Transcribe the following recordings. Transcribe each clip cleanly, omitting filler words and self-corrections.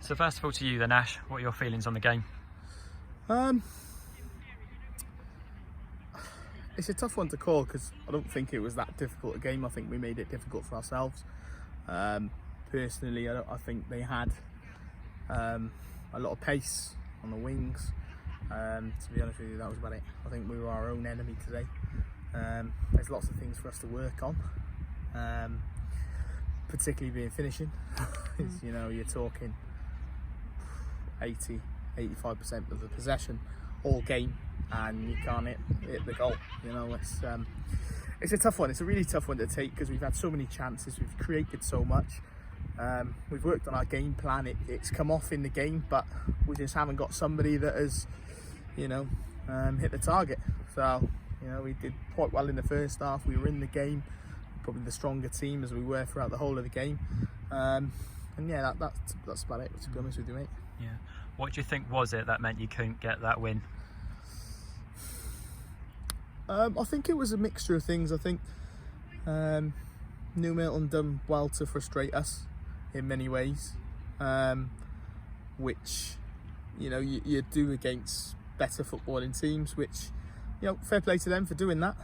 So first of all to you then, Ash, what are your feelings on the game? It's a tough one to call because I don't think it was that difficult a game. I think we made it difficult for ourselves. Personally, I think they had a lot of pace on the wings. To be honest with you, that was about it. I think we were our own enemy today. There's lots of things for us to work on, particularly being finishing. You know, you're talking 80-85% of the possession all game, and you can't hit the goal. You know, it's a tough one. It's a really tough one to take because we've had so many chances, we've created so much. We've worked on our game plan. It's come off in the game, but we just haven't got somebody that has, you know, hit the target. So, you know, we did quite well in the first half. We were in the game, probably the stronger team as we were throughout the whole of the game. And yeah, that's about it, to be honest with you, mate. Yeah. What do you think was it that meant you couldn't get that win? I think it was a mixture of things. I think Milton done well to frustrate us in many ways, which, you know, you do against better footballing teams, which, you know, fair play to them for doing that.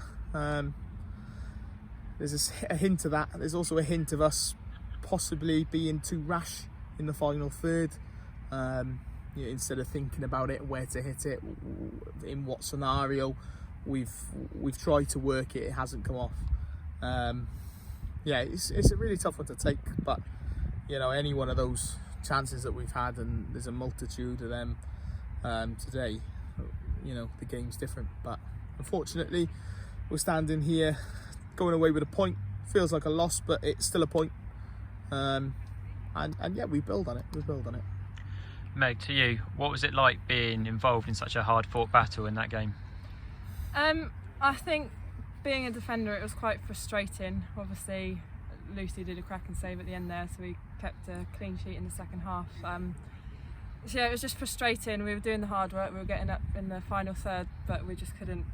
There's a hint of that. There's also a hint of us possibly being too rash in the final third. You know, instead of thinking about it, where to hit it, in what scenario, we've tried to work it. It hasn't come off. Yeah, it's a really tough one to take, but you know, any one of those chances that we've had, and there's a multitude of them today, you know, the game's different. But unfortunately, we're standing here going away with a point. Feels like a loss, but it's still a point. And yeah, we build on it. Meg, to you, what was it like being involved in such a hard-fought battle in that game? I think being a defender, it was quite frustrating. Obviously, Lucy did a cracking save at the end there, so we kept a clean sheet in the second half. So yeah, it was just frustrating. We were doing the hard work, we were getting up in the final third, but we just couldn't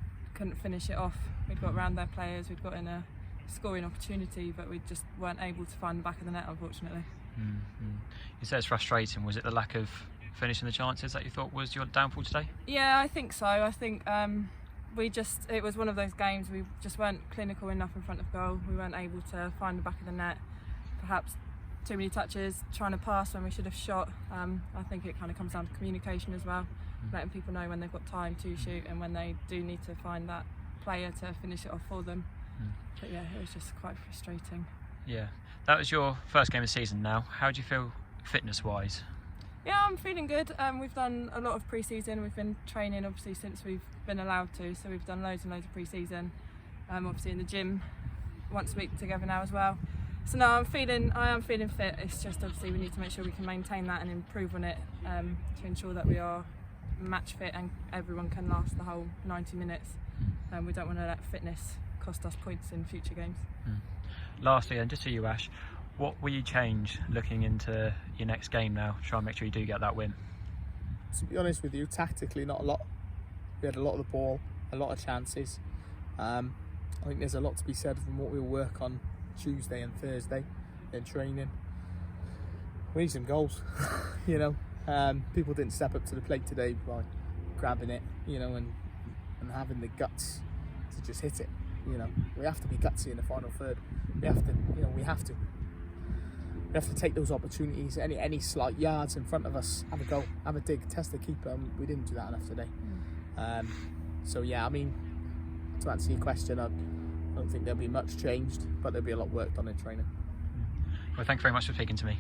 finish it off. We'd got around their players, we'd got in a scoring opportunity, but we just weren't able to find the back of the net, unfortunately. You said it's frustrating. Was it the lack of finishing the chances that you thought was your downfall today? Yeah, I think so. I think it was one of those games, we just weren't clinical enough in front of goal. We weren't able to find the back of the net. Perhaps too many touches, trying to pass when we should have shot. I think it kind of comes down to communication as well, letting people know when they've got time to shoot and when they do need to find that player to finish it off for them. But yeah, it was just quite frustrating. Yeah, that was your first game of the season now. How do you feel fitness-wise? Yeah, I'm feeling good. We've done a lot of pre-season. We've been training obviously since we've been allowed to, so we've done loads and loads of pre-season. Obviously in the gym once a week together now as well. So no, I am feeling fit. It's just obviously we need to make sure we can maintain that and improve on it to ensure that we are match fit and everyone can last the whole 90 minutes. We don't want to let fitness cost us points in future games. Lastly, and just to you, Ash, what will you change looking into your next game now to try and make sure you do get that win? To be honest with you, tactically not a lot. We had a lot of the ball, a lot of chances. I think there's a lot to be said from what we'll work on Tuesday and Thursday in training. We need some goals. You know, people didn't step up to the plate today by grabbing it, you know, and having the guts to just hit it. You know, we have to be gutsy in the final third. We have to, you know, we have to take those opportunities. Any slight yards in front of us, have a go, have a dig, test the keeper. We didn't do that enough today. So yeah, I mean, to answer your question, I don't think there'll be much changed, but there'll be a lot worked on in training. Well, thank you very much for speaking to me.